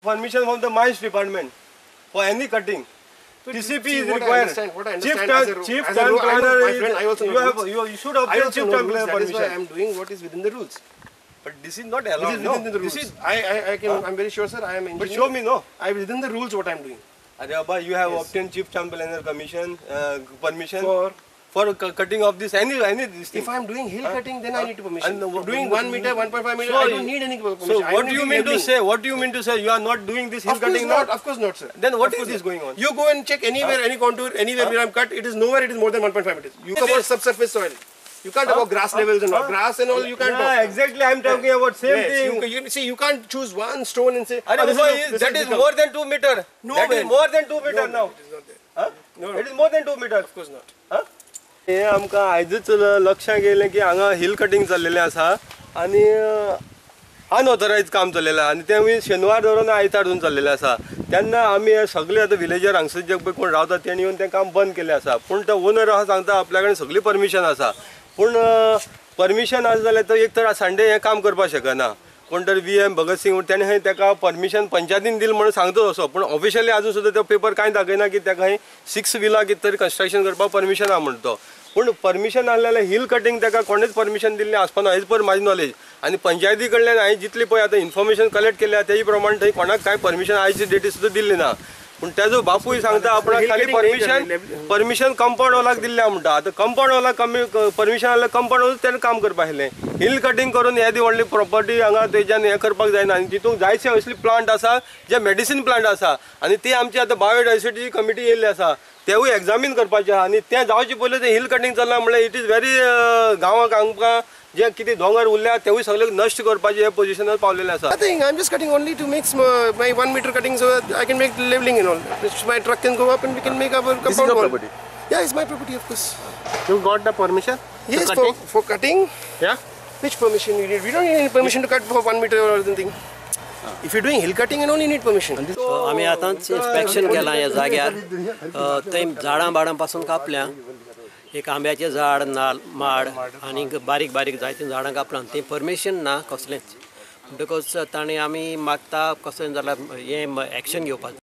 permission from the mines department for any cutting. So TCP see, is what required. what I understand Chief as a town rule, I know, planner my is, friend, I also know rules. you should obtain I also chief know town rules. planner That is why I permission. am doing what is within the rules. But this is not allowed. This is within the rules. This is, I can. I'm very sure, sir. I am but engineer. show me, no. I within the rules what I am doing. Abba, you have Yes. obtained chief town planner commission permission For cutting of this any this thing. if I am doing hill cutting, then I need permission. And For doing 1 meter, 1.5 meter, So I don't need any permission. So I what don't do you need mean to labeling. say? What do you mean to say? You are not doing this hill Of course cutting not. now? Of course not, sir. Then what Of is course this not. going on? You go and check anywhere, any contour, anywhere where I'm cut. It is nowhere. It is more than 1.5 meters. You talk about subsurface soil. You can't talk about grass levels and all. Grass and all you can't Yeah, talk. exactly. I am talking about same Yes, thing. you see, you can't choose one stone and say, That is this more than 2 meter. No, That is man. more than 2 meter now. It is not there. Huh? No. It is more than 2 meter. Of course not. हे आमकां आयजच लक्षात गेलें की हांगा hill cutting चल्लेलें आसा आनी अनऑथरायज काम चल्लेलें आसा आनी तें शेनवार धरून आयतार चल्लेलें आसा तेन्ना आमी सगळे आतां विलेजर हांगसर जे पळय कोण रावता तेणी येवन तें काम बंद केलें आसा पूण तो ओनर आहा सांगता आपल्या कडेन सगळी परमिशन आसा पूण परमिशन आसा जाल्यार तो एक तर संडे हें काम करपाक शकना कोण तर VM भगत सिंग तेणें खंय तेका परमिशन पंचायतीन दिलें म्हणून सांगतो असो पूण ऑफिशियली आजून सुद्दां तो पेपर कांय दाखयना की तेका खंय 6 विला कितें तरी कंस्ट्रक्शन करपाक परमिशन आहा म्हणतो पूण परमिशन आसलें हिल कटिंग तेका कोणेच परमिशन दिल्लें आसपाना हेज पर म्हाजी नॉलेज आनी पंचायती कडल्यान हांवें जितली पळय आतां इन्फॉर्मेशन कलेक्ट केल्या तेजे प्रमाणे थंय कोणाक कांय परमिशन आयची डेटी सुद्दां दिल्ली ना पूण तेजो बापूय सांगता आपणाक खाली परमिशन कंपाऊंड वॉलाक दिल्लें म्हणटा आतां कंपाऊंड वॉलाक परमिशन आसलें कंपाऊंड वॉल तेणें काम करपा आसलें हिल कटिंग करून हे दी व्हडली प्रॉपर्टी हांगा तेज्यान हें करपाक जायना आनी तितूंत जायते असली प्लांट आसा जे मेडिसीन प्लांट आसा आनी ती आमची आतां बायोडायवर्सिटी कमिटी येयल्ली आसा तेवूय एग्जामीन करपाचें आहा आनी तें जावचे पयलीं तें हिल कटिंग चल्लां म्हणल्यार इट इज व्हेरी गांवांक आमकां जे कितें दोंगर उरल्या तेवूय सगळे नश्ट करपाचे हे पोजिशनार पावलेले आसा Nothing. I'm just cutting only to make my 1 meter cutting so that I can make labeling and all. My truck can go up and we can make our compound This is your wall. property? Yeah, it's my property, of course. You got the permission? Yes, for cutting. Yeah. Which permission you need? We don't need any permission to cut for 1 meter or anything. If you're doing hill cutting, you don't need permission. आम्ही आतांच inspection केलां ह्या जाग्यार थंय झाडां बाडां पासून कापल्या एक आंब्याचें झाड नाल माड आनी बारीक बारीक जायतीं झाडां कापलां तें परमिशन ना कसलेंच म्हणटकच ताणें आमी मागता कसलें जाल्यार हें एक्शन घेवपाचें